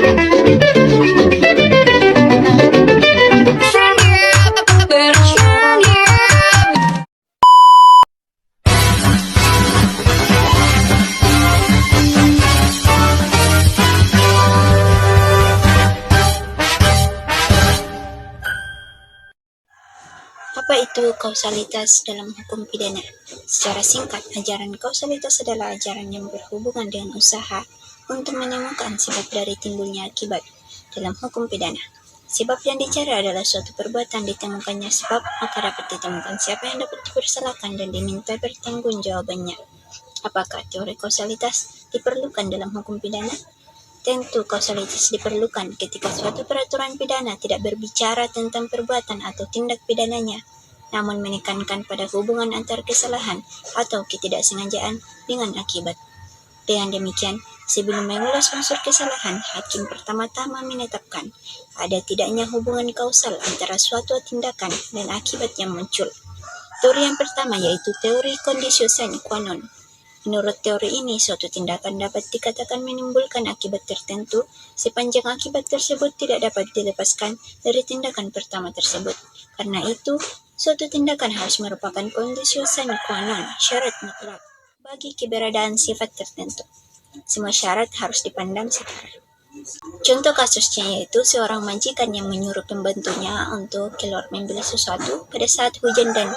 Apa itu kausalitas dalam hukum pidana? Secara singkat, ajaran kausalitas adalah ajaran yang berhubungan dengan usaha untuk menemukan sebab dari timbulnya akibat dalam hukum pidana. Sebab yang dicari adalah suatu perbuatan, ditemukannya sebab, maka dapat ditemukan siapa yang dapat dipersalahkan dan diminta pertanggungjawabannya. Apakah teori kausalitas diperlukan dalam hukum pidana? Tentu kausalitas diperlukan ketika suatu peraturan pidana tidak berbicara tentang perbuatan atau tindak pidananya, namun menekankan pada hubungan antar kesalahan atau ketidaksengajaan dengan akibat. Dengan demikian, sebelum mengulas unsur kesalahan, hakim pertama-tama menetapkan ada tidaknya hubungan kausal antara suatu tindakan dan akibat yang muncul. Teori yang pertama yaitu teori conditio sine qua non. Menurut teori ini, suatu tindakan dapat dikatakan menimbulkan akibat tertentu sepanjang akibat tersebut tidak dapat dilepaskan dari tindakan pertama tersebut. Karena itu, suatu tindakan harus merupakan conditio sine qua non, syarat mutlak, bagi keberadaan sifat tertentu. Semua syarat harus dipandang setara. Contoh kasusnya yaitu seorang majikan yang menyuruh pembantunya untuk keluar membeli sesuatu pada saat hujan dan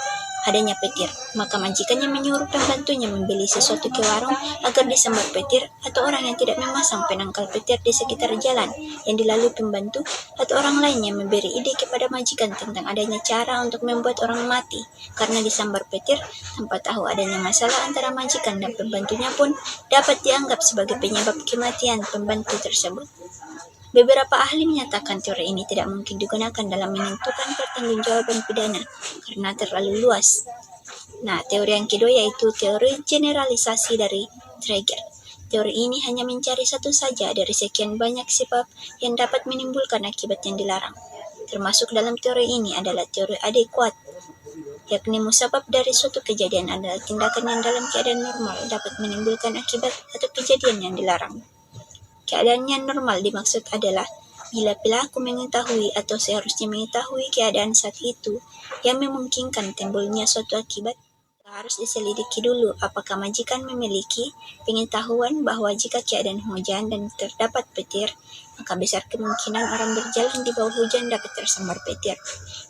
adanya petir, maka majikannya menyuruh pembantunya membeli sesuatu ke warung agar disambar petir, atau orang yang tidak memasang penangkal petir di sekitar jalan yang dilalui pembantu, atau orang lain yang memberi ide kepada majikan tentang adanya cara untuk membuat orang mati karena disambar petir tanpa tahu adanya masalah antara majikan dan pembantunya pun dapat dianggap sebagai penyebab kematian pembantu tersebut. Beberapa ahli menyatakan teori ini tidak mungkin digunakan dalam menentukan pertanggungjawaban pidana karena terlalu luas. Nah, teori yang kedua yaitu teori generalisasi dari Traeger. Teori ini hanya mencari satu saja dari sekian banyak sebab yang dapat menimbulkan akibat yang dilarang. Termasuk dalam teori ini adalah teori adekuat, yakni musabab dari suatu kejadian adalah tindakan yang dalam keadaan normal dapat menimbulkan akibat atau kejadian yang dilarang. Keadaan yang normal dimaksud adalah bila pelaku mengetahui atau seharusnya mengetahui keadaan saat itu yang memungkinkan timbulnya suatu akibat. Harus diselidiki dulu apakah majikan memiliki pengetahuan bahwa jika keadaan hujan dan terdapat petir, maka besar kemungkinan orang berjalan di bawah hujan dapat tersambar petir.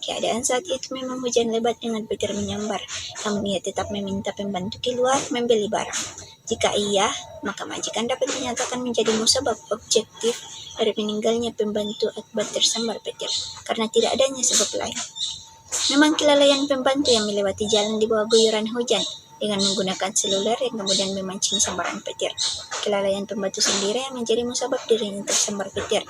Keadaan saat itu memang hujan lebat dengan petir menyambar, namun ia tetap meminta pembantu keluar membeli barang. Jika iya, maka majikan dapat dinyatakan menjadi musabab objektif dari meninggalnya pembantu akibat tersambar petir, karena tidak adanya sebab lain. Memang kelalaian pembantu yang melewati jalan di bawah guyuran hujan dengan menggunakan seluler yang kemudian memancing sambaran petir. Kelalaian pembantu sendiri yang menjadi musabab dirinya tersambar petir.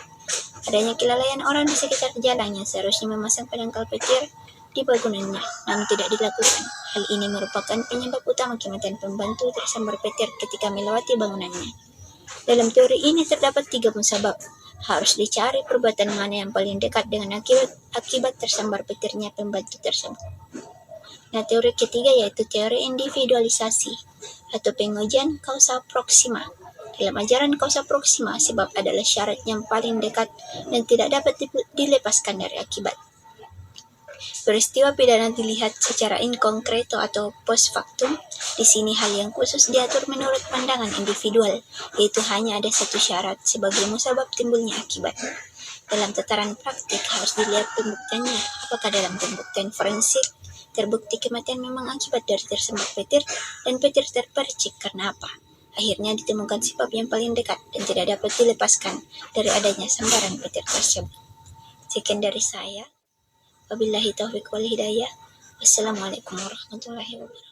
Adanya kelalaian orang di sekitar jalan yang seharusnya memasang penangkal petir di bangunannya, namun tidak dilakukan. Hal ini merupakan penyebab utama kematian pembantu tersambar petir ketika melewati bangunannya. Dalam teori ini terdapat 3 musabab. Harus dicari perbuatan mana yang paling dekat dengan akibat tersambar petirnya pembantu tersebut. Nah, teori ketiga yaitu teori individualisasi atau pengujian kausa proxima. Dalam ajaran kausa proxima, sebab adalah syarat yang paling dekat dan tidak dapat dilepaskan dari akibat. Peristiwa pidana dilihat secara inkonkreto atau post factum. Di sini hal yang khusus diatur menurut pandangan individual, yaitu hanya ada satu syarat sebagai musabab timbulnya akibat. Dalam tataran praktik harus dilihat pembuktiannya. Apakah dalam pembuktian forensik terbukti kematian memang akibat dari tersambar petir dan petir terpercik karena apa? Akhirnya ditemukan sebab yang paling dekat dan tidak dapat dilepaskan dari adanya sambaran petir tersebut. Sekian dari saya. Wabillahi taufiq wal hidayah. Wassalamualaikum warahmatullahi wabarakatuh.